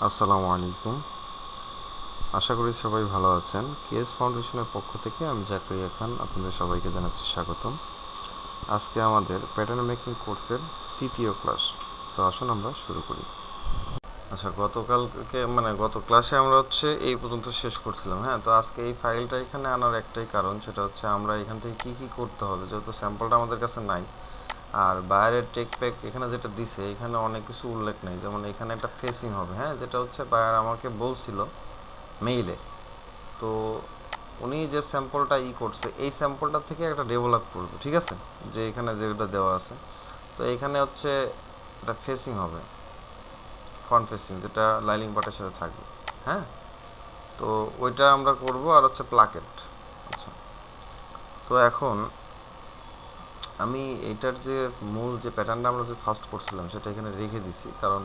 আসসালামু আলাইকুম। আশা করি সবাই ভালো আছেন। কেএস ফাউন্ডেশনের পক্ষ থেকে আমি জাকারিয়া খান আপনাদের সবাইকে জানাচ্ছি স্বাগতম। আজকে আমাদের প্যাটার্ন মেকিং কোর্সের তৃতীয় ক্লাস। তো আসুন আমরা শুরু করি। আচ্ছা, গত ক্লাসে আমরা এই পর্যন্ত শেষ করছিলাম। হ্যাঁ, তো আজকে এই ফাইলটা এখানে আনার একটাই কারণ, সেটা হচ্ছে আমরা এখান থেকে কী করতে হবে, যেহেতু স্যাম্পলটা আমাদের কাছে নাই আর বাইরের টেক প্যাক এখানে যেটা দিছে এখানে অনেক কিছু উল্লেখ নেই। যেমন এখানে একটা ফেসিং হবে, হ্যাঁ, যেটা বায়ার আমাকে বলছিল মেইলে। তো উনি যে স্যাম্পলটা করছে এই স্যাম্পলটা থেকে একটা ডেভেলপ করবে, ঠিক আছে, যে এখানে যেটা দেওয়া আছে। তো এখানে একটা ফেসিং হবে, ফ্রন্ট ফেসিং, যেটা লাইলিং পার্টের সাথে থাকবে। হ্যাঁ, তো ওইটা আমরা করব। আর প্লাকেট। আচ্ছা, তো এখন আমি এইটার যে মূল যে প্যাটার্নটা আমরা যে ফার্স্ট করছিলাম সেটা এখানে রেখে দিছি, কারণ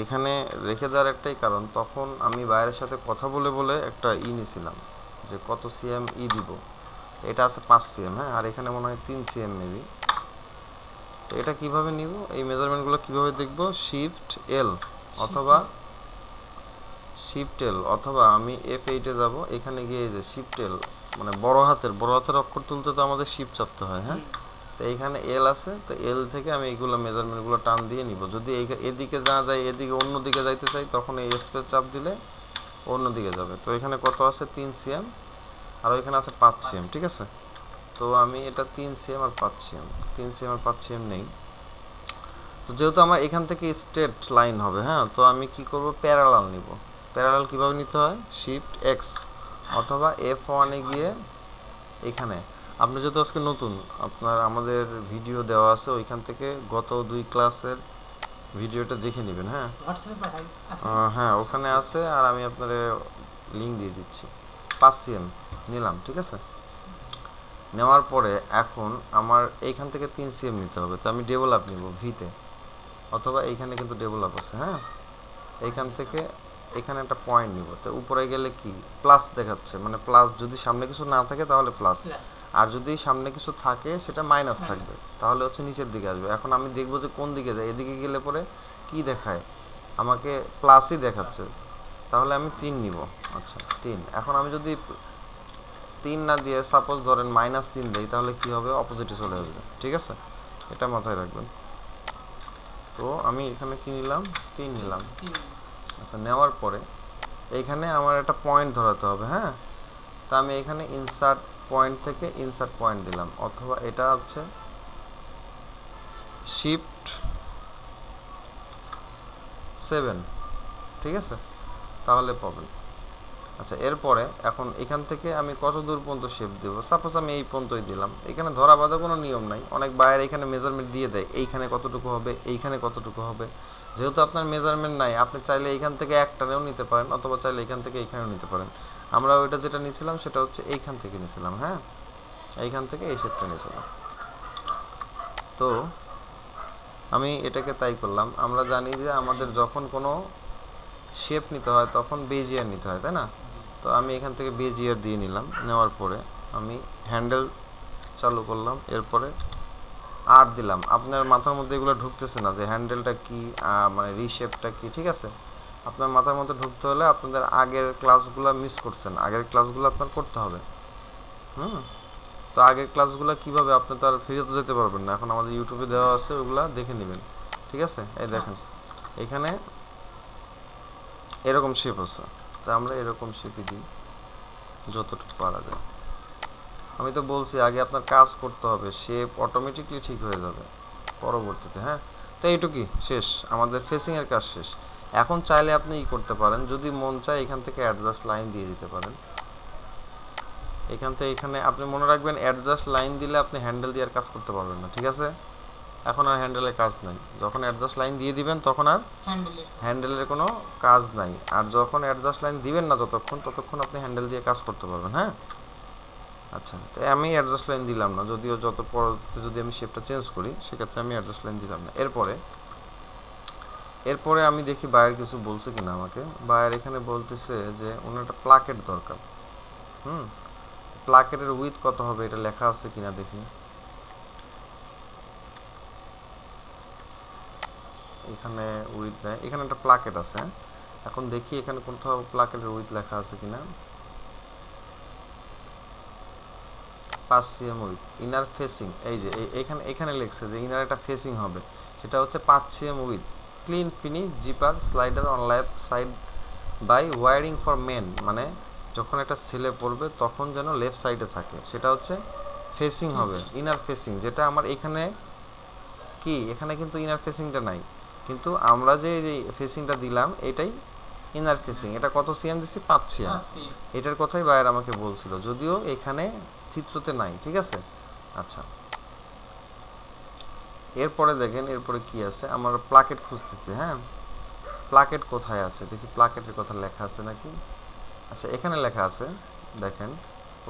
এখানে রেখে দেওয়ার একটাই কারণ, তখন আমি বাইরের সাথে কথা বলে বলে একটা নিয়েছিলাম যে কত সিএম দিব। এটা আছে 5 সিএম, হ্যাঁ, আর এখানে মনে হয় 3 সিএম মেবি। তো এটা কীভাবে নিব, এই মেজারমেন্টগুলো কীভাবে দেখব? শিফট এল অথবা আমি F8-এ যাব। এখানে গিয়ে যে শিফট এল, মানে বড় হাতের অক্ষর তুলতে তো আমাদের শিফট চাপতে হয়। হ্যাঁ, তো এইখানে এল আছে, তো এল থেকে আমি এইগুলো মেজারমেন্টগুলো টান দিয়ে নিব। যদি এদিকে না যায়, এদিকে অন্য দিকে যাইতে চাই, তখন এই স্পেস চাপ দিলে অন্য দিকে যাবে। তো এখানে কত আছে? 3 সিএম, আর ওইখানে আছে 5 সিএম, ঠিক আছে। তো আমি এটা 3 সিএম আর 5 সিএম, 3 সিএম আর 5 সিএম নেই। তো যেহেতু আমার এখান থেকে স্ট্রেট লাইন হবে, হ্যাঁ, তো আমি কি করব? প্যারালাল নিব। প্যারালাল কীভাবে নিতে হয়? শিফট এক্স অথবা F1-এ গিয়ে এখানে, আপনি যেহেতু আজকে নতুন, আমাদের ভিডিও দেওয়া আছে, ওইখান থেকে গত 2 ক্লাসের ভিডিওটা দেখে নেবেন। হ্যাঁ, হ্যাঁ, ওখানে আছে, আর আমি আপনার লিঙ্ক দিয়ে দিচ্ছি। 5 সিএম নিলাম, ঠিক আছে। নেওয়ার পরে এখন আমার এইখান থেকে 3 সিএম নিতে হবে। তো আমি ডেভেলপ নিব ভিতে, অথবা এইখানে কিন্তু ডেভেলপ আছে। হ্যাঁ, এইখান থেকে এখানে একটা পয়েন্ট নিব। তো উপরে গেলে কি প্লাস দেখাচ্ছে, মানে প্লাস যদি সামনে কিছু না থাকে তাহলে প্লাস, আর যদি সামনে কিছু থাকে সেটা মাইনাস থাকবে, তাহলে নিচের দিকে আসবে। এখন আমি দেখবো যে কোন দিকে যায়। এদিকে গেলে পরে কি দেখায়? আমাকে প্লাসই দেখাচ্ছে, তাহলে আমি 3 নিব। আচ্ছা, 3। এখন আমি যদি 3 না দিয়ে সাপোজ ধরেন -3 দেই, তাহলে কি হবে? অপোজিটে চলে আসবে, ঠিক আছে, এটা মাথায় রাখবেন। তো আমি এখানে কি নিলাম? 3 নিলাম। আচ্ছা, নেওয়ার পরে এইখানে আমার একটা পয়েন্ট ধরাতে হবে। হ্যাঁ, তা আমি এখানে ইনসার্ট পয়েন্ট থেকে ইনসার্ট পয়েন্ট দিলাম, অথবা এটা শিফট 7, ঠিক আছে, তাহলে পাবেন। আচ্ছা, এরপরে এখন এখান থেকে আমি কত দূর পর্যন্ত শেপ দেবো? সাপোজ আমি এই পর্যন্তই দিলাম। এখানে ধরা বাঁধা কোনো নিয়ম নাই। অনেক বায়ার এখানে মেজারমেন্ট দিয়ে দেয়, এইখানে কতটুকু হবে, এইখানে কতটুকু হবে। যেহেতু আপনার মেজারমেন্ট নাই, আপনি চাইলে এইখান থেকে একটানেও নিতে পারেন, অথবা চাইলে এইখান থেকে এইখানেও নিতে পারেন। আমরা ওইটা যেটা নিয়েছিলাম সেটা এইখান থেকে নিয়েছিলাম। হ্যাঁ, এইখান থেকে এই শেপটা নিয়েছিলাম। তো আমি এটাকে তাই করলাম। আমরা জানি যে আমাদের যখন কোনো শেপ নিতে হয় তখন বেজিয়ার নিতে হয়, তাই না? তো আমি এখান থেকে বেজিয়ার দিয়ে নিলাম। নেওয়ার পরে আমি হ্যান্ডেল চালু করলাম, এরপরে আর দিলাম। আপনার মাথার মধ্যে এগুলো ঢুকতেছে না যে হ্যান্ডেলটা কি, মানে রিশেপটা কি, ঠিক আছে। আপনার মাথার মধ্যে ঢুকতে হলে আপনাদের আগের ক্লাসগুলো মিস করছেন, আগের ক্লাসগুলো আপনার করতে হবে। তো আগের ক্লাসগুলো কীভাবে, আপনি তো আর ফিরে তো যেতে পারবেন না, এখন আমাদের ইউটিউবে দেওয়া আছে, ওগুলা দেখে নেবেন, ঠিক আছে। এই দেখেন, এখানে এরকম শেপ আছে, তো আমরা এরকম শেপই দিই যতটুকু পারা যায়। আমি তো বলছি আগে আপনার কাজ করতে হবে, শেপ অটোমেটিকলি ঠিক হয়ে যাবে পরবর্তীতে। হ্যাঁ, তো এইটুকুই শেষ, আমাদের ফেসিংয়ের কাজ শেষ। এখন চাইলে আপনি করতে পারেন, যদি মন চায় এখান থেকে অ্যাডজাস্ট লাইন দিয়ে দিতে পারেন। এখান থেকে এখানে আপনি মনে রাখবেন, অ্যাডজাস্ট লাইন দিলে আপনি হ্যান্ডেল দিয়ে আর কাজ করতে পারবেন না, ঠিক আছে। এখন আর হ্যান্ডেলের কাজ নাই। যখন অ্যাডজাস্ট লাইন দিয়ে দিবেন তখন আর হ্যান্ডেলের কোনো কাজ নাই। আর যখন অ্যাডজাস্ট লাইন দিবেন না ততক্ষণ আপনি হ্যান্ডেল দিয়ে কাজ করতে পারবেন। হ্যাঁ, আচ্ছা, তো আমি অ্যাডজাস্ট লাইন দিলাম না, যদিও যত পরবর্তীতে যদি আমি শেপটা চেঞ্জ করি সেক্ষেত্রে আমি অ্যাডজাস্ট লাইন দিলাম না। এরপরে আমি দেখি বায়ার কিছু বলছে কিনা আমাকে। বায়ার এখানে বলতেছে যে ওনার একটা প্লাকেট দরকার। প্লাকেটের উইথ কত হবে এটা লেখা আছে কিনা দেখি। এখানে উইথ নেই, এখানে একটা প্লাকেট আছে। এখন দেখি এখানে কোথাও প্লাকেটের উইথ লেখা আছে কিনা। 5 cm উইথ ইনার ফেসিং, এই যে এখানে লিখছে যে ইনার একটা ফেসিং হবে, সেটা হচ্ছে 5 cm with clean finish zipper slider on left side by wearing for men, মানে যখন একটা ছেলে পড়বে তখন যেন লেফট সাইডে থাকে, সেটা হচ্ছে ফেসিং হবে, ইনার ফেসিং। যেটা আমার এখানে কি, এখানে কিন্তু ইনার ফেসিংটা নাই, কিন্তু আমরা যে ফেসিংটা দিলাম এটাই ইনার ফেসিং। এটা কত সিএম দিচ্ছি? 5 সিএম। এটার কথাই বাইরে আমাকে বলছিল, যদিও এখানে চিত্রতে নাই, ঠিক আছে। আচ্ছা, এরপরে দেখেন এরপরে কি আছে, আমার প্লাকেট খুঁজতেছি। হ্যাঁ, প্লাকেট কোথায় আছে দেখি, প্লাকেটের কথা লেখা আছে নাকি। আচ্ছা, এখানে লেখা আছে দেখেন,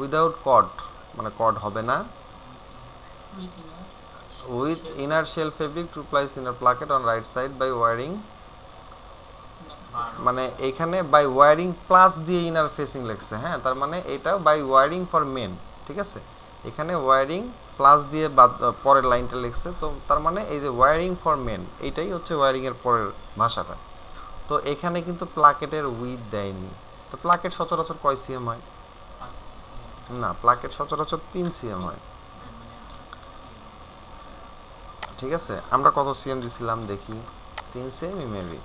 উইদাউট কর্ড, মানে কর্ড হবে না, with inner shell fabric two plies inner placket on right side by wiring, মানে এখানে বাই ওয়ারিং প্লাস দিয়ে ইনার ফেসিং লেখছে। হ্যাঁ, তার মানে এটা বাই ওয়ারিং ফর মেন, ঠিক আছে। এখানে ওয়ারিং প্লাস দিয়ে পরের লাইনটা লিখছে, তো তার মানে এই যে ওয়ারিং ফর মেন এইটাই হচ্ছে ওয়ারিং এর পরের ভাষাটা। তো এখানে কিন্তু প্লাকেটের উইথ দেয়নি। তো প্লাকেট সচরাচর কয় সিএম হয়? না, প্লাকেট সচরাচর 3 সিএম হয়, ঠিক আছে। আমরা কত সিএম দিছিলাম দেখি, 3 সিএম মেবি,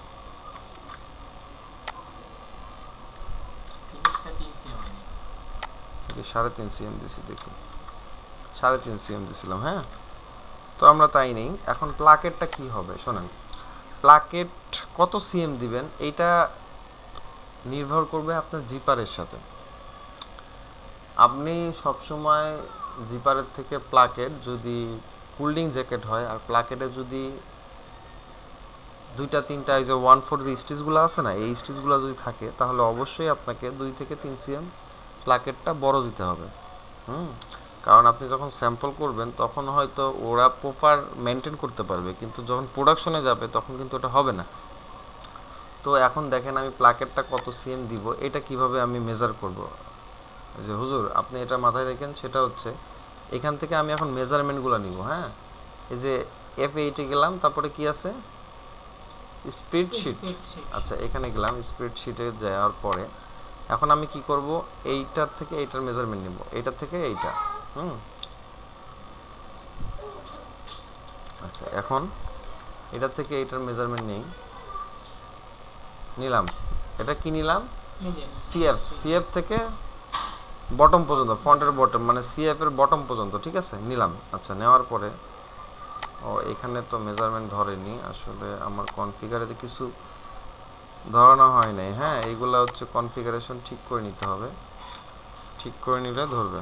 3.5 সিএম দিছি, দেখি 3.5 সিএম দিছিলাম। হ্যাঁ, তো আমরা তাই নেই। এখন প্লাকেটটা কি হবে শোনেন, প্লাকেট কত সিএম দিবেন এইটা নির্ভর করবে আপনার জিপারের সাথে। আপনি সবসময় জিপারের থেকে প্লাকেট যদি কুলিং জ্যাকেট হয়, আর প্লাকেটে যদি 2টা 3টা এই যে 1/4 যে স্টিচগুলো আছে না, এই স্টিচগুলো যদি থাকে তাহলে অবশ্যই আপনাকে 2 থেকে 3 সিএম প্লাকেটটা বড় দিতে হবে। কারণ আপনি যখন স্যাম্পল করবেন তখন হয়তো ওরা প্রপার মেনটেন করতে পারবে, কিন্তু যখন প্রোডাকশনে যাবে তখন কিন্তু ওটা হবে না। তো এখন দেখেন আমি প্লাকেটটা কত সিএম দিব, এটা কিভাবে আমি মেজার করব। যে হুজুর আপনি এটা মাথায় রাখেন, সেটা হচ্ছে এখান থেকে আমি এখন মেজারমেন্টগুলো নিব। হ্যাঁ, এই যে F8 গেলাম, তারপরে কি আছে স্প্রেডশিট। আচ্ছা, এখানে গেলাম স্প্রেডশিটে যাওয়ার পরে এখন আমি কি করব, এইটার থেকে এইটার মেজারমেন্ট নিব, এইটার থেকে এইটা। আচ্ছা, এখন এটার থেকে এইটার মেজারমেন্ট নিলাম। এটা কি নিলাম? সিএফ থেকে বটম পর্যন্ত, ফ্রন্টের বটম মানে সিএফ এর বটম পর্যন্ত, ঠিক আছে, নিলাম। আচ্ছা, নেওয়ার পরে এখানে তো মেজারমেন্ট ধরেনি, আসলে আমার কনফিগারে কিছু ধরানো হয় নাই। হ্যাঁ, এইগুলা হচ্ছে কনফিগারেশন ঠিক করে নিতে হবে, ঠিক করে নিলে ধরবে।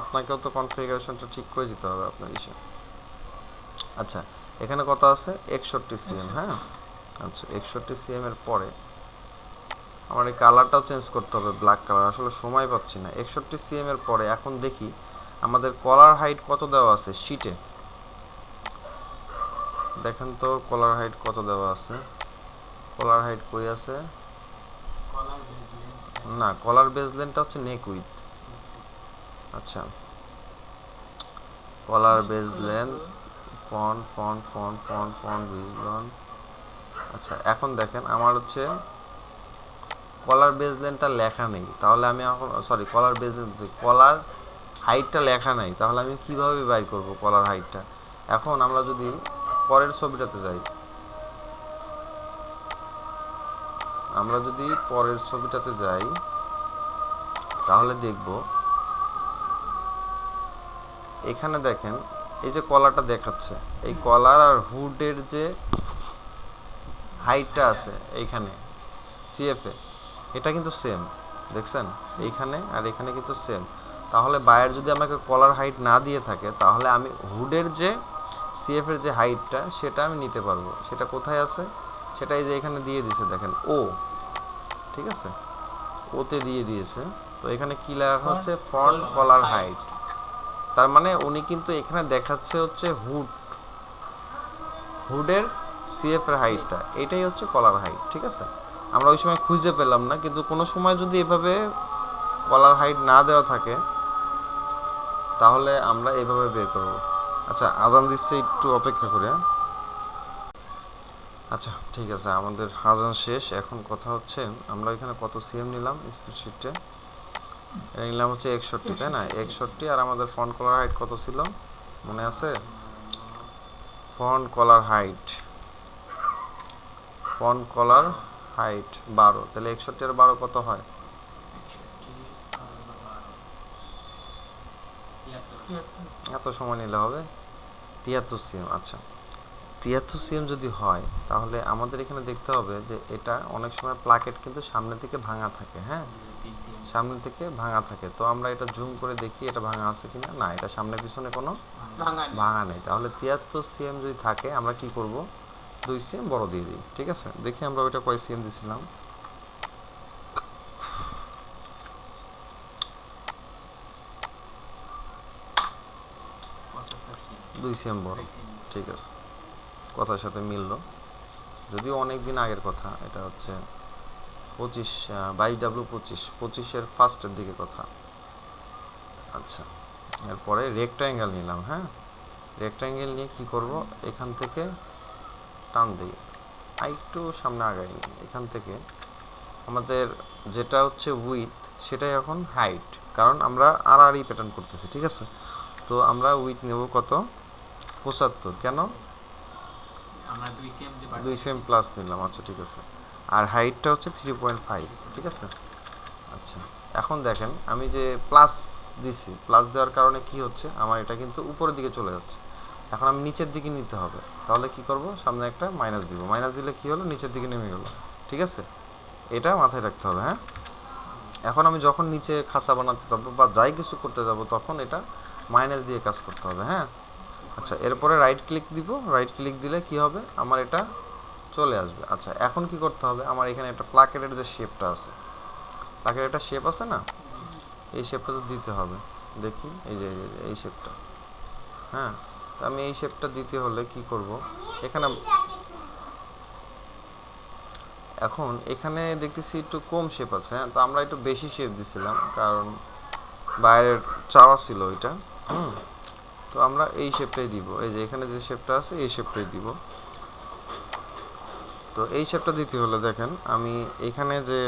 আপনাকেও তো কনফিগারেশনটা ঠিক করে দিতে হবে আপনার ইস্যু। আচ্ছা, এখানে কত আছে? 61 সিএম। হ্যাঁ, আচ্ছা, 61 সিএম এর পরে আমার এই কালারটাও চেঞ্জ করতে হবে, ব্ল্যাক কালার, আসলে সময় পাচ্ছি না। 61 সিএম এর পরে এখন দেখি আমাদের কলার হাইট কত দেওয়া আছে শিটে, দেখেন তো কলার হাইট কত দেওয়া আছে। কলার হাইট কই আছে? না, কলার বেজ লেন্থটা হচ্ছে নেক উইথ। আচ্ছা, কলার বেজ লেন্থ ফন্ট ভিজন। আচ্ছা, এখন দেখেন আমার হচ্ছে কলার বেজ লেন্থটা লেখা নেই, তাহলে আমি এখন কলার বেজ লেন্থ, কলার হাইটটা লেখা নাই, তাহলে আমি কিভাবে বাই করব কলার হাইটটা। এখন আমরা যদি পরের ছবিটাতে যাই, তাহলে দেখব এখানে দেখেন এই যে কলারটা দেখাচ্ছে, এই কলার আর হুডের যে হাইটটা আছে এইখানে সিএফে, এটা কিন্তু সেম, দেখছেন এইখানে আর এখানে কিন্তু সেম। তাহলে বায়ার যদি আমাকে কলার হাইট না দিয়ে থাকে, তাহলে আমি হুডের যে সিএফের যে হাইটটা সেটা আমি নিতে পারবো। সেটা কোথায় আছে? সেটা এই যে এখানে দিয়ে দিয়েছে, দেখেন ও, ঠিক আছে, ওতে দিয়ে দিয়েছে। তো এখানে কি লেখা হচ্ছে? ফ্রন্ট কলার হাইট। তার মানে উনি কিন্তু এখানে দেখাচ্ছে হচ্ছে হুডের সিএফ এর হাইটটা, এটাই হচ্ছে কলার হাইট, ঠিক আছে। আমরা ওই সময় খুঁজে পেলাম না, কিন্তু কোনো সময় যদি এভাবে কলার হাইট না দেওয়া থাকে তাহলে আমরা এভাবে বের করব। আচ্ছা, আজান দিচ্ছে, একটু অপেক্ষা করে। আচ্ছা ঠিক আছে, আমাদের আজান শেষ। এখন কথা হচ্ছে আমরা এখানে কত সিএম নিলাম স্প্রেডশিটে, এটা নিলাম হচ্ছে 61, তাই না? 61। আর আমাদের ফন্ট কলার হাইট কত ছিল মনে আছে? ফন্ট কলার হাইট 12, তাহলে 61 আর 12 কত হয়? এত সময় নিলে হবে 73 সিএম। আচ্ছা 73 সিএম যদি হয় তাহলে আমাদের এখানে দেখতে হবে যে এটা অনেক সময় প্লাকেট কিন্তু সামনে থেকে ভাঙা থাকে, হ্যাঁ সামনে থেকে ভাঙা থাকে। তো আমরা এটা জুম করে দেখি এটা ভাঙা আছে কিনা। না, এটা সামনে পিছনে কোনো ভাঙা নেই। তাহলে 73 সিএম যদি থাকে আমরা কি করব, 2 সিএম বড় দিয়ে দিই। ঠিক আছে, দেখি আমরা ওইটা কয় সিএম দিছিলাম। 2 সিএম বড়, ঠিক আছে, কথার সাথে মিললো। যদিও অনেক দিন আগের কথা, এটা হচ্ছে 22W25 ফার্স্টের দিকে কথা। আচ্ছা, এরপরে রেক্ট্যাঙ্গেল নিলাম। হ্যাঁ, রেক্ট্যাঙ্গেল নিয়ে কি করব, এখান থেকে টান দিই, একটু সামনে আগাই। এখান থেকে আমাদের যেটা হচ্ছে উইথ সেটাই এখন হাইট, কারণ আমরা আড়াআড়ি প্যাটার্ন করতেছি। ঠিক আছে, তো আমরা উইথ নেব কত, 75। কেন? আমরা 2 সিএম প্লাস নিলাম। আচ্ছা ঠিক আছে, আর হাইটটা হচ্ছে 3.5। ঠিক আছে, আচ্ছা এখন দেখেন আমি যে প্লাস দিছি, প্লাস দেওয়ার কারণে কি হচ্ছে, আমার এটা কিন্তু উপরের দিকে চলে যাচ্ছে। এখন আমি নিচের দিকে নিতে হবে, তাহলে কি করব, সামনে একটা মাইনাস দিব। মাইনাস দিলে কি হলো, নিচের দিকে নেমে গেল। ঠিক আছে, এটা মাথায় রাখতে হবে। হ্যাঁ, এখন আমি যখন নিচে খাঁচা বানাতে যাবো বা যাই কিছু করতে যাব তখন এটা মাইনাস দিয়ে কাজ করতে হবে। হ্যাঁ, আচ্ছা এরপরে রাইট ক্লিক দিব। রাইট ক্লিক দিলে কি হবে, আমার এটা চলে আসবে। আচ্ছা এখন কি করতে হবে, আমার এখানে একটা প্লাকেটের যে শেপটা আছে, প্লাকেটের একটা শেপ আছে না, এই শেপটা তো দিতে হবে। দেখি এই যে এই শেপটা। হ্যাঁ, তো আমি এই শেপটা দিতে হলে কি করব, এখানে এখন এখানে দেখতেছি একটু কম শেপ আছে। হ্যাঁ, তো আমরা একটু বেশি শেপ দিছিলাম কারণ বাইরের চাওয়া ছিল ওইটা। তো আমরা এই শেপটাই দিব, এই যে এখানে যে শেপটা আছে এই শেপটাই দিব। তো এই শেপটা দিতে হলে দেখেন আমি এখানে যে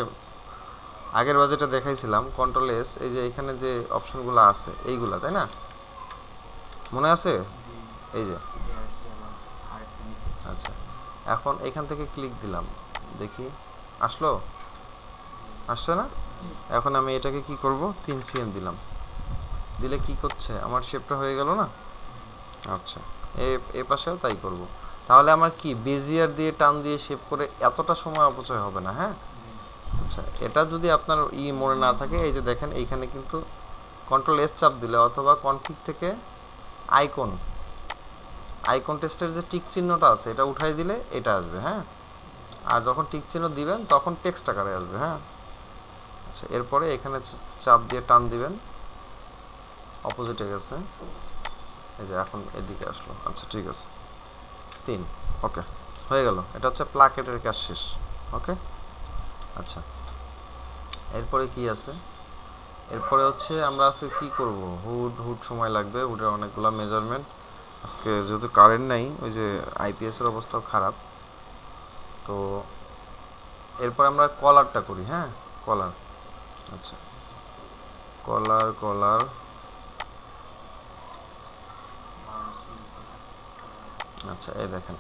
আগের বাজেটটা দেখাইছিলাম কন্ট্রোল S, এই যে এখানে যে অপশনগুলো আছে এইগুলা, তাই না, মনে আছে? এই যে আচ্ছা, এখন এখান থেকে ক্লিক দিলাম, দেখি আসলো, আসছে না? এখন আমি এটাকে কি করব, 3 সিএম দিলাম। দিলে কি করছে, আমার শেপটা হয়ে গেল না? আচ্ছা, এ পাশেও তাই করব। তাহলে আমার কি বেজিয়ার দিয়ে টান দিয়ে শেপ করে এতটা সময় অপচয় হবে না। হ্যাঁ, আচ্ছা এটা যদি আপনার মনে না থাকে, এই যে দেখেন এইখানে কিন্তু কন্ট্রোল S চাপ দিলে অথবা কনফিগ থেকে আইকন টেস্টের যে টিক চিহ্নটা আছে এটা উঠাই দিলে এটা আসবে। হ্যাঁ, আর যখন টিক চিহ্ন দিবেন তখন টেক্সট আকারে আসবে। হ্যাঁ, আচ্ছা এরপরে এখানে চাপ দিয়ে টান দিবেন, অপোজিটে গেছে, এই যে এখন এদিকে আসলো। আচ্ছা ঠিক আছে, 3। ওকে, হয়ে গেল। এটা হচ্ছে প্লাকেটের কাজ শেষ। ওকে, আচ্ছা এরপরে কি আছে, এরপরে হচ্ছে আমরা আজকে কি করব, হুড সময় লাগবে, হুডের অনেকগুলো মেজারমেন্ট। আজকে যেহেতু কারেন্ট নাই, ওই যে আইপিএসের অবস্থাও খারাপ, তো এরপর আমরা কলারটা করি। হ্যাঁ, কলার, আচ্ছা কলার আচ্ছা এই দেখেন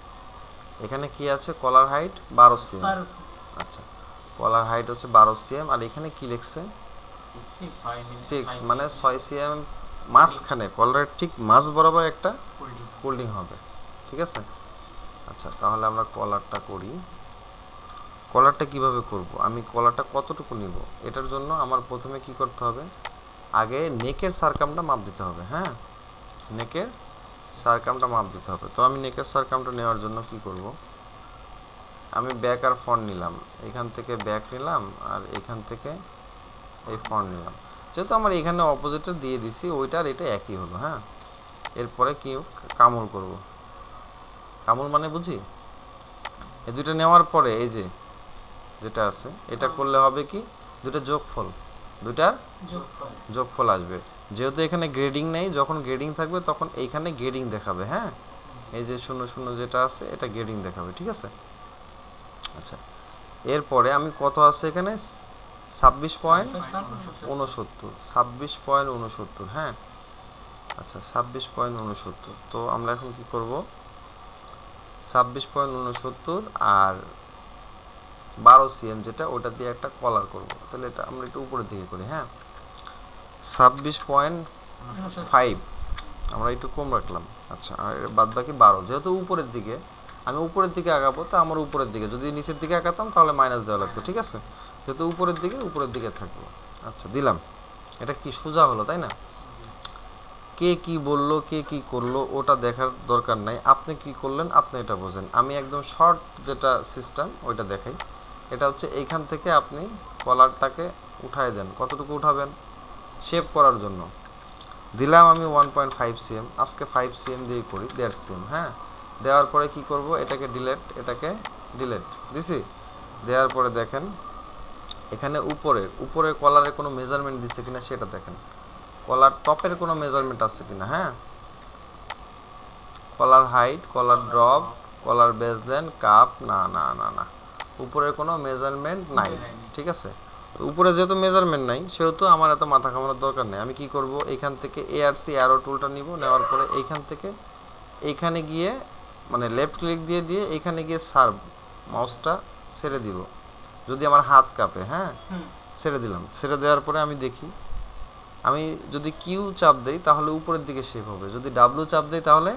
এখানে কি আছে, কলার হাইট 12 সিএম। আচ্ছা, কলার হাইট হচ্ছে 12 সিএম, আর এখানে কি লিখছে 6, মানে 6 সিএম মাঝখানে, কলারের ঠিক মাঝ বরাবর একটা ফোল্ডিং হবে। ঠিক আছে, আচ্ছা তাহলে আমরা কলারটা করি। কলারটা কিভাবে করব, আমি কলারটা কতটুকু নিব, এটার জন্য আমার প্রথমে কি করতে হবে, আগে নেকের সারকামটা মাপ দিতে হবে। হ্যাঁ, নেকের সারকামটা মাপ দিতে হবে। তো আমি নেকের সারকামটা নেওয়ার জন্য কি করব, আমি ব্যাক আর ফ্রন্ট নিলাম, এখান থেকে ব্যাক নিলাম আর এখান থেকে এই ফ্রন্ট নিলাম। যেহেতু আমার এখানে অপোজিটে দিয়ে দিছি, ওইটার এটা একই হলো। হ্যাঁ, এরপরে কি কামল করব, কামল মানে বুঝি, এই দুটো নেওয়ার পরে এই যে যেটা আছে এটা করলে হবে কি, দুটো দুটার যোগফল আসবে। যেহেতু এখানে গ্রেডিং নেই, যখন গ্রেডিং থাকবে তখন এইখানে গ্রেডিং দেখাবে। হ্যাঁ, এই যে 0 0 যেটা আছে এটা গ্রেডিং দেখাবে। ঠিক আছে, আচ্ছা, এরপরে আমি কত আছে এখানে 26.69, হ্যাঁ। আচ্ছা 26.69, তো আমরা এখন কি করব, 26.69 আর 12 cm যেটা ওটা দিয়ে একটা কলার করব। তাহলে এটা আমরা একটু উপরের দিকে করি, হ্যাঁ। 26.5 আমরা একটু কম রাখলাম। আচ্ছা, আর বাদ বাকি 12, যেহেতু উপরের দিকে আমি উপরের দিকে আগাবো, তো আমার উপরের দিকে, যদি নিচের দিকে আগাতাম তাহলে মাইনাস দেওয়া লাগতো, ঠিক আছে। যেহেতু উপরের দিকে থাকবো। আচ্ছা দিলাম, এটা কি সোজা হলো, তাই না? কে কি বললো, কে কি করলো ওটা দেখার দরকার নাই, আপনি কি করলেন আপনি এটা বোঝেন। আমি একদম শর্ট যেটা সিস্টেম ওইটা দেখাই। এটা হচ্ছে এইখান থেকে আপনি কলারটাকে উঠায় দেন। কতটুকু উঠাবেন? শেপ করার জন্য দিলাম আমি 1.5 cm, আজকে 5 cm দিয়ে করি, 1.5 cm, হ্যাঁ। দেওয়ার পরে কি করব, এটাকে ডিলেট দিছি। দেওয়ার পরে দেখেন এখানে উপরে কলারে কোনো মেজারমেন্ট দিচ্ছে কিনা সেটা দেখেন, কলার টপের কোনো মেজারমেন্ট আছে কিনা, হ্যাঁ। কলার হাইট, কলার ড্রপ, কলার বেসলাইন, কাপ, না না না না, উপরে কোনো মেজারমেন্ট নাই, ঠিক আছে। উপরে যেহেতু মেজারমেন্ট নাই সেহেতু আমার এত মাথা ঘামানোর দরকার নেই। আমি কি করব, এইখান থেকে ARC অ্যারো টুলটা নিব, নেওয়ার পরে এইখান থেকে এইখানে গিয়ে মানে লেফট ক্লিক দিয়ে এইখানে গিয়ে সার্ভ মাউসটা ছেড়ে দিব, যদি আমার হাত কাঁপে, হ্যাঁ। ছেড়ে দিলাম, ছেড়ে দেওয়ার পরে আমি দেখি, আমি যদি কিউ চাপ দেই তাহলে উপরের দিকে শেপ হবে, যদি ডাব্লিউ চাপ দেই তাহলে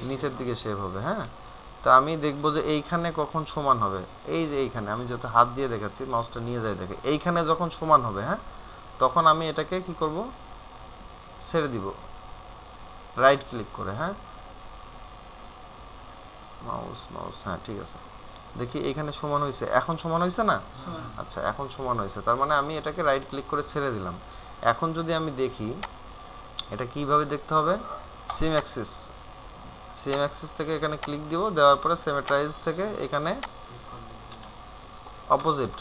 নিচের দিকে শেপ হবে, হ্যাঁ। তো আমি দেখবো যে এইখানে কখন সমান হবে, এই যে এইখানে আমি যত হাত দিয়ে দেখাচ্ছি, মাউসটা নিয়ে যাই দেখে, এইখানে যখন সমান হবে, হ্যাঁ, তখন আমি এটাকে কি করব, ছেড়ে দিব রাইট ক্লিক করে, হ্যাঁ। মাউস, হ্যাঁ ঠিক আছে। দেখি এইখানে সমান হয়েছে, এখন সমান হয়েছে না? আচ্ছা এখন সমান হয়েছে, তার মানে আমি এটাকে রাইট ক্লিক করে ছেড়ে দিলাম। এখন যদি আমি দেখি এটা কিভাবে দেখতে হবে, সিম অ্যাক্সিস থেকে এখানে ক্লিক দিব, দেওয়ার পরে সিমেট্রাইজ থেকে এখানে অপোজিট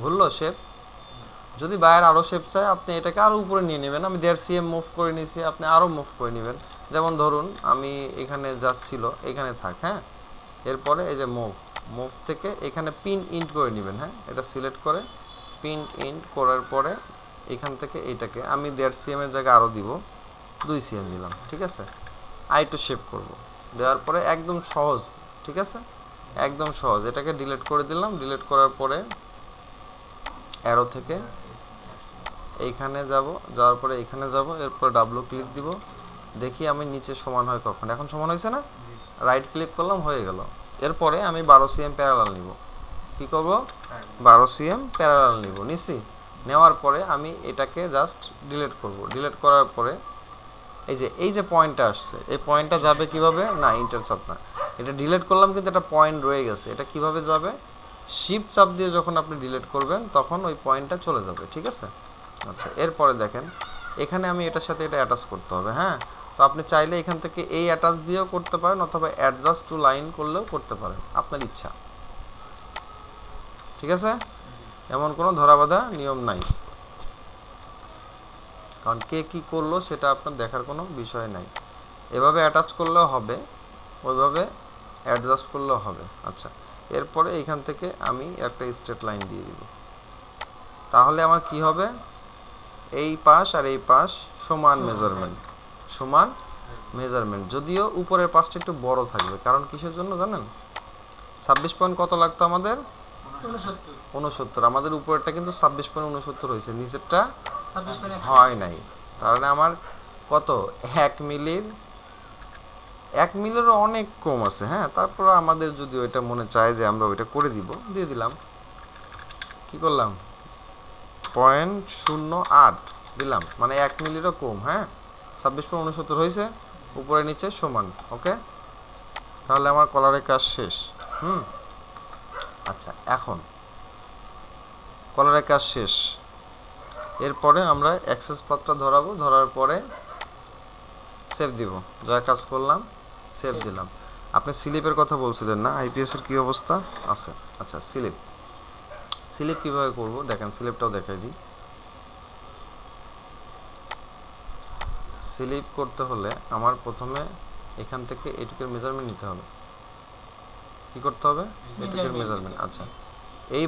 ঘুরলো শেপ। যদি বাইরে আরও শেপ চাই আপনি এটাকে আরও উপরে নিয়ে নেবেন, আমি 1.5 cm মুভ করে নিয়েছি, আপনি আরও মুভ করে নেবেন। যেমন ধরুন আমি এখানে জাস্ট ছিল, এখানে থাক, হ্যাঁ। এরপরে এই যে মুভ থেকে এখানে পিন ইন্ট করে নেবেন, হ্যাঁ। এটা সিলেক্ট করে পিন ইন্ট করার পরে এখান থেকে এইটাকে আমি 1.5 cm এর জায়গায় আরও দিব, 2 cm দিলাম, ঠিক আছে। একটু শেপ করব, দেওয়ার পরে একদম সহজ, ঠিক আছে, একদম সহজ। এটাকে ডিলিট করে দিলাম, ডিলিট করার পরে অ্যারো থেকে এইখানে যাওয়ার পরে এইখানে যাব, এরপর ডাবল ক্লিক দিব, দেখি আমি নিচে সমান হয় কখন, এখন সমান হয়েছে না, রাইট ক্লিক করলাম, হয়ে গেল। এরপরে আমি 12 cm প্যারালাল নিব, কি করব, 12 cm প্যারালাল নিছি। নেওয়ার পরে আমি এটাকে জাস্ট ডিলিট করব, ডিলিট করার পরে এই যে পয়েন্টটা আসছে, এই পয়েন্টটা যাবে কিভাবে, না ইন্টারসেপ্ট না, এটা ডিলিট করলাম কিন্তু একটা পয়েন্ট রয়ে গেছে, এটা কিভাবে যাবে, শিফট চাপ দিয়ে যখন আপনি ডিলিট করবেন তখন ওই পয়েন্টটা চলে যাবে, ঠিক আছে। আচ্ছা এরপরে দেখেন এখানে আমি এটার সাথে এটা অ্যাটাচ করতে হবে, হ্যাঁ। তো আপনি চাইলে এখান থেকে এই অ্যাটাচ দিয়েও করতে পারেন অথবা অ্যাডজাস্ট টু লাইন করলেও করতে পারেন, আপনার ইচ্ছা, ঠিক আছে। এমন কোনো ধরাবাঁধা নিয়ম নাই, কারণ কে কী করলো সেটা আপনার দেখার কোনো বিষয় নাই। এভাবে অ্যাটাচ করলেও হবে, ওইভাবে অ্যাডজাস্ট করলেও হবে। আচ্ছা এরপরে এইখান থেকে আমি একটা স্ট্রেট লাইন দিয়ে দিব, তাহলে আমার কি হবে, এই পাশ আর এই পাশ সমান মেজারমেন্ট, যদিও উপরের পাশটা একটু বড় থাকবে, কারণ কিসের জন্য জানেন, 26 পয়েন্ট কত লাগতো আমাদের, 69, আমাদের উপরেরটা কিন্তু 26.69 হয়েছে, নিচেরটা হয় নাই, তাহলে আমার কত 1 মিলিরও অনেক কম আছে, হ্যাঁ। তারপর আমাদের যদি ওইটা মনে চায় যে আমরা ওইটা করে দিয়ে দিলাম, কি করলাম 0.08 দিলাম, মানে 1 মিলিরও কম, হ্যাঁ। 26.69 হয়েছে, উপরে নিচে সমান, ওকে। তাহলে আমার কলারের কাজ শেষ, আচ্ছা এখন কলারের কাজ শেষ, এরপরে আমরা অ্যাক্সেস পাথটা ধরাবো, ধরার পরে সেভ দিব, যা কাজ করলাম সেভ দিলাম। আপনি স্লিপের কথা বলছিলেন না, আইপিএস এর কি অবস্থা আছে। আচ্ছা স্লিপ কিভাবে করব দেখেন, স্লিপটাও দেখাই দিই। স্লিপ করতে হলে আমার প্রথমে এখান থেকে এটুকের মেজারমেন্ট নিতে হবে, কি করতে হবে, এটুকের মেজারমেন্ট। আচ্ছা এই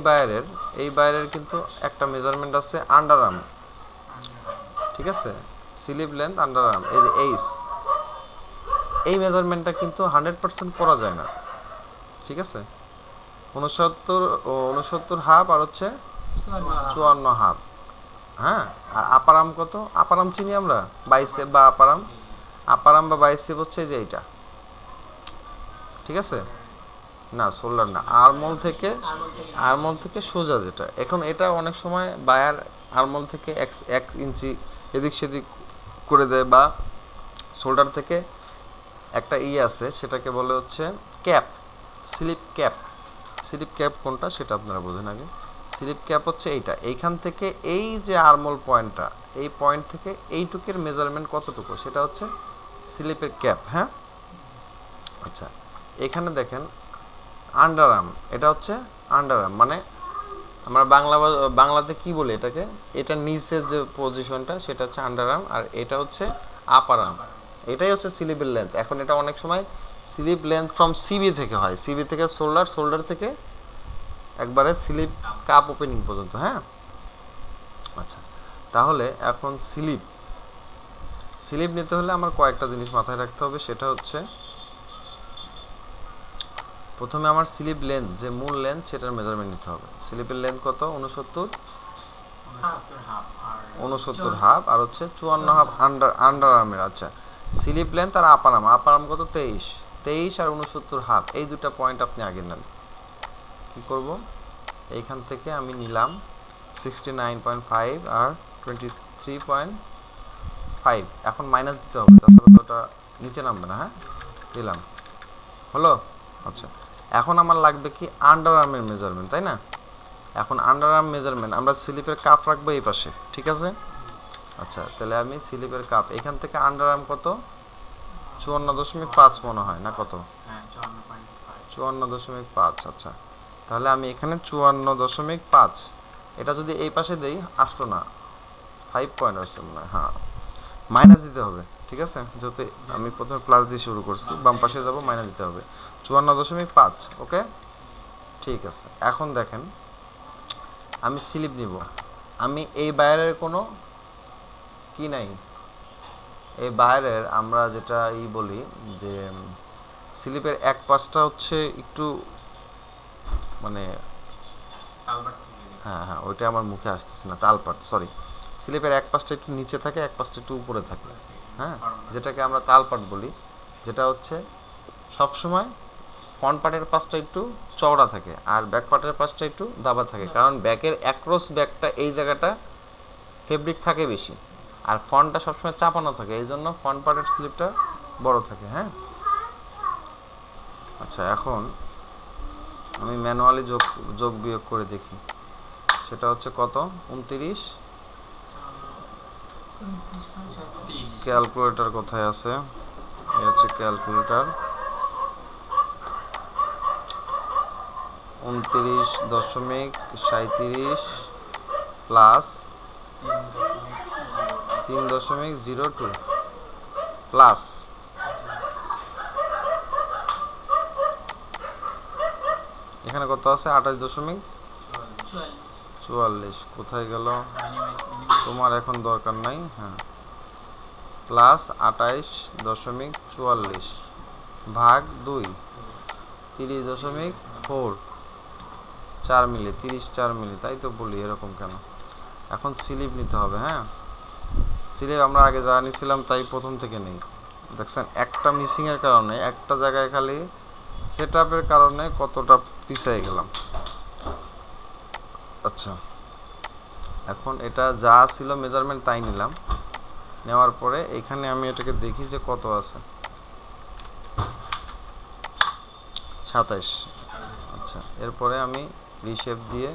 বাইরের কিন্তু একটা মেজারমেন্ট আছে আন্ডার আর্ম, ঠিক আছে, স্লিভ লেন্থ আন্ডার আর্ম, এই যে এইচ, এই মেজারমেন্টটা কিন্তু 100% করা যায় না, ঠিক আছে। 69 হাফ আর হচ্ছে 54 হাফ, হ্যাঁ। আর আপার আর্ম কত? আপার আর্ম চিনি আমরা, বাইসেপ বা আপার আর্ম বা বাইসেপ হচ্ছে যে এইটা, ঠিক আছে। না শোল্ডার না, আর্মল থেকে সোজা যেটা। এখন এটা অনেক সময় বায়ার আর্মল থেকে 1 ইঞ্চি এদিক সেদিক করে দেয়, বা শোল্ডার থেকে একটা আছে সেটাকে বলে হচ্ছে ক্যাপ, স্লিপ ক্যাপ কোনটা সেটা আপনারা বোঝেন আগে। স্লিপ ক্যাপ হচ্ছে এইটা, এইখান থেকে এই যে আর্মল পয়েন্টটা, এই পয়েন্ট থেকে এইটুকের মেজারমেন্ট কতটুকু সেটা হচ্ছে স্লিপের ক্যাপ, হ্যাঁ। আচ্ছা, এখানে দেখেন আন্ডার আর্ম, এটা হচ্ছে আন্ডার আর্ম, মানে আমরা বাংলাতে কি বলি এটাকে, এটা নিচের যে পজিশনটা সেটা হচ্ছে আন্ডার আর্ম, আর এটা হচ্ছে আপার আর্ম, এটাই হচ্ছে স্লিপের লেন্থ। এখন এটা অনেক সময় স্লিপ লেন্থ ফ্রম সিবি থেকে হয়, সিবি থেকে শোল্ডার থেকে একবারে স্লিপ কাপ ওপেনিং পর্যন্ত, হ্যাঁ। আচ্ছা, তাহলে এখন স্লিপ নিতে হলে আমার কয়েকটা জিনিস মাথায় রাখতে হবে। সেটা হচ্ছে প্রথমে আমার স্লিপ লেন্থ, যে মূল লেন্থ, সেটার মেজারমেন্ট নিতে হবে। স্লিপের লেন্থ কত? 69 হাফ আর হচ্ছে 54 হাফ আন্ডার আর্মের। আচ্ছা, স্লিপ লেন্থ আর আপার আর্ম কত? 23 আর 69 হাফ, এই দুটো পয়েন্ট আপনি আগে নেন। কি করব, এইখান থেকে আমি নিলাম 69.5 আর 23.5, এখন মাইনাস দিতে হবে, তাছাড়া তো ওটা নিচে নামবে না, হ্যাঁ। দিলাম, হলো। আচ্ছা, এখন আমার লাগবে কি আন্ডার আর্মের মেজারমেন্ট, তাই না। এখন আন্ডার আর্ম মেজারমেন্ট আমরা স্লিপের কাপ রাখবো এই পাশে, ঠিক আছে। আচ্ছা, তাহলে আমি স্লিপের কাপ, এখান থেকে আন্ডার আর্ম কত? 54.5 মনে হয়, না কত? 54.5। আচ্ছা, তাহলে আমি এখানে 54.5, এটা যদি এই পাশে দেই আসলো না, 5 পয়েন্ট আসছে মনে হয়, হ্যাঁ, মাইনাস দিতে হবে, ঠিক আছে। যেহেতু আমি প্রথমে প্লাস দিয়ে শুরু করছি, বাম পাশে যাব, মাইনাস দিতে হবে 54.5, ওকে, ঠিক আছে। এখন দেখেন আমি স্লিপ নিব, আমি এই বাইরের কোনো কি নাই, এই বাইরের আমরা যেটা বলি যে স্লিপের এক পাশটা হচ্ছে একটু মানে, হ্যাঁ ওইটা আমার মুখে আসতেছে না, তালপাট, সরি। স্লিপের এক পাশটা একটু নিচে থাকে, এক পাশটা একটু উপরে থাকে, হ্যাঁ, যেটাকে আমরা তালপাট বলি, যেটা হচ্ছে সবসময় ফ্রন্ট পার্টের পাশটা একটু চওড়া থাকে আর ব্যাক পার্টের পাশটা একটু দাবা থাকে, কারণ ব্যাকের অ্যাক্রস ব্যাকটা এই জায়গাটা ফেব্রিক থাকে বেশি, আর ফ্রন্টটা সবসময় চাপানো থাকে, এই জন্য ফ্রন্ট পার্টের স্লিপটা বড় থাকে, হ্যাঁ। আচ্ছা, এখন আমি ম্যানুয়ালি যোগ বিয়োগ করে দেখি, সেটা হচ্ছে কত? 29, ক্যালকুলেটর কোথায় আছে? এই হচ্ছে ক্যালকুলেটর, 29.37 প্লাস 3.02 প্লাস এখানে কত আছে? 28.44, কোথায় গেল তোমার, এখন দরকার নাই, হ্যাঁ, প্লাস 28.44 ভাগ 2, 30.4 মিলি, 34 মিলি, তাই তো বলি, এরকম কেন। এখন স্লিপ নিতে হবে, হ্যাঁ। স্লিপ আমরা আগে যা নিয়েছিলাম তাই প্রথম থেকে নেই, দেখছেন একটা মিসিংয়ের কারণে, একটা জায়গায় খালি সেট আপের কারণে কতটা পিছিয়ে গেলাম। আচ্ছা, এখন এটা যা ছিল মেজারমেন্ট তাই নিলাম, নেওয়ার পরে এখানে আমি এটাকে দেখি যে কত আছে, 27। আচ্ছা, এরপরে আমি রিশেপ দিয়ে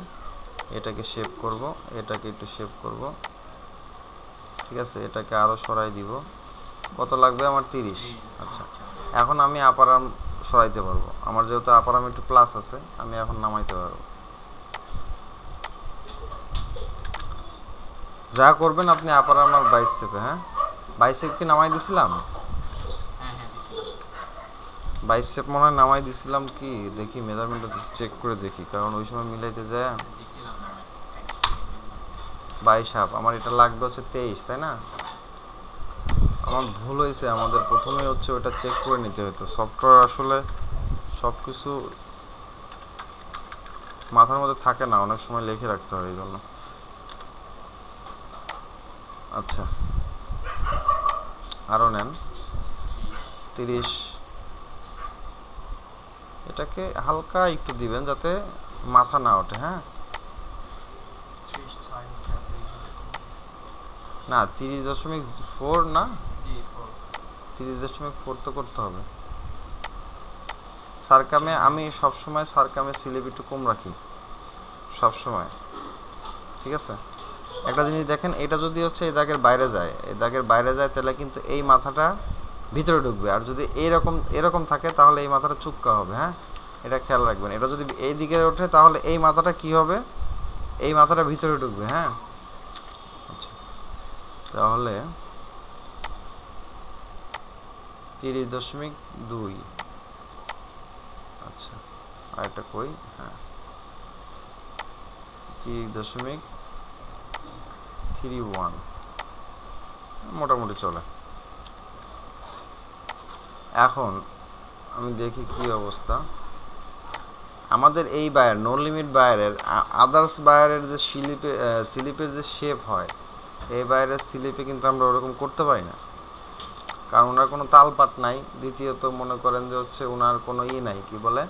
এটাকে শেপ করব, এটাকে একটু শেপ করব, ঠিক আছে, এটাকে আরও সরাই দিব, কত লাগবে আমার? 30। আচ্ছা, এখন আমি আপার আর্ম সরাইতে পারবো, আমার যেহেতু আপার আর্ম একটু প্লাস আছে, আমি এখন নামাইতে পারবো। যা করবেন আপনি আপার আর্ম আর বাইসেপে, হ্যাঁ, বাইসেপ কি নামাই দিছিলাম? বাইসেপ মনে হয় নামাই দিছিলাম কি, দেখি মেজারমেন্টটা চেক করে দেখি, কারণ ওই সময় মিলাইতে যায় 22.5। আমার এটা লাগবে হচ্ছে 23, তাই না? আমার ভুল হয়েছে, আমাদের প্রথমে হচ্ছে ওটা চেক করে নিতে হতো। সফটওয়্যার আসলে সব কিছু মাথার মধ্যে থাকে না, অনেক সময় লিখে রাখতে হয় এই জন্য। আচ্ছা, আরও নেন 30। এটাকে হালকা একটু দিবেন যাতে মাথা না ওঠে। হ্যাঁ, না 30.4 না, 30.4 তো করতে হবে। সারকামে আমি সবসময় সারকামে স্লিপ একটু কম রাখি সবসময়, ঠিক আছে? একটা জিনিস দেখেন, এটা যদি হচ্ছে এই দাগের বাইরে যায়, এই দাগের বাইরে যায়, তাহলে কিন্তু এই মাথাটা ভিতরে ঢুকবে। আর যদি এরকম থাকে তাহলে এই মাথাটা চুক্কা হবে। হ্যাঁ, এটা খেয়াল রাখবেন। এটা যদি এই দিকে ওঠে তাহলে এই মাথাটা কি হবে, এই মাথাটা ভিতরে ঢুকবে। হ্যাঁ, আচ্ছা, তাহলে 30.2। আচ্ছা, আরেকটা কই, হ্যাঁ 30.31 মোটামুটি চলে। এখন আমি দেখি কি অবস্থা। আমাদের এই বায়ার নো লিমিট বায়ারের আদার্স বায়ারের যে স্লিপের যে শেপ হয়, এই বায়ারের স্লিপে কিন্তু আমরা ওরকম করতে পারি না, কারণ ওনার কোনো তালপাট নাই। দ্বিতীয়ত মনে করেন যে হচ্ছে ওনার কোনো নাই, কি বলে,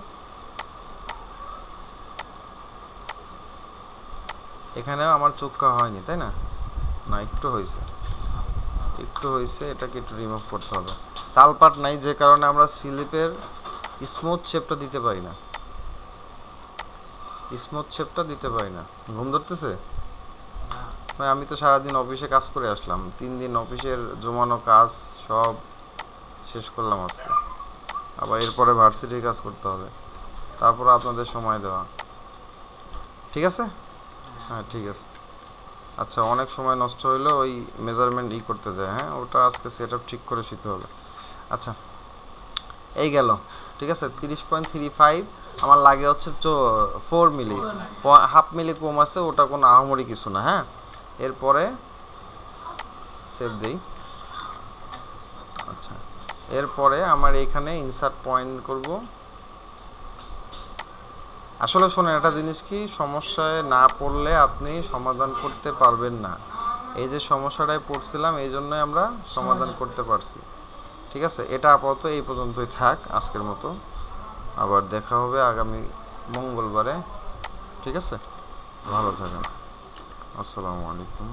এখানেও আমার চোখা হয়নি, তাই না? না, একটু হয়েছে, এটাকে একটু রিমুভ করতে হবে। তালপাট নাই যে কারণে আমরা স্লিপের স্মুথ শেপটা দিতে পারি না, ঘুম ধরতেছে ভাই, আমি তো সারাদিন অফিসে কাজ করে আসলাম, 3 দিন অফিসের জমানো কাজ সব শেষ করলাম আজকে, আবার এরপরে ভার্সিটির কাজ করতে হবে, তারপর আপনাদের সময় দেওয়া। ঠিক আছে, হ্যাঁ ঠিক আছে। আচ্ছা, অনেক সময় নষ্ট হইলো ওই মেজারমেন্ট করতে যায়। হ্যাঁ, ওটা আজকে সেট আপ ঠিক করে শিখতে হবে। আচ্ছা, এই গেল, ঠিক আছে। 30.35 আমার লাগে হচ্ছে 4 মিলি, হাফ মিলি কম আছে, ওটা কোনো আহামরি কিছু না। হ্যাঁ, এরপরে সেভ দিই। আচ্ছা, এরপরে আমার এইখানে ইনসার্ট পয়েন্ট করব। আসলে শোনেন, একটা জিনিস কি, সমস্যায় না পড়লে আপনি সমাধান করতে পারবেন না। এই যে সমস্যাটায় পড়ছিলাম, এই জন্যই আমরা সমাধান করতে পারছি। ঠিক আছে, এটা আপাতত এই পর্যন্তই থাক আজকের মতো। আবার দেখা হবে আগামী মঙ্গলবারে। ঠিক আছে, ভালো থাকেন। আসসালামু আলাইকুম।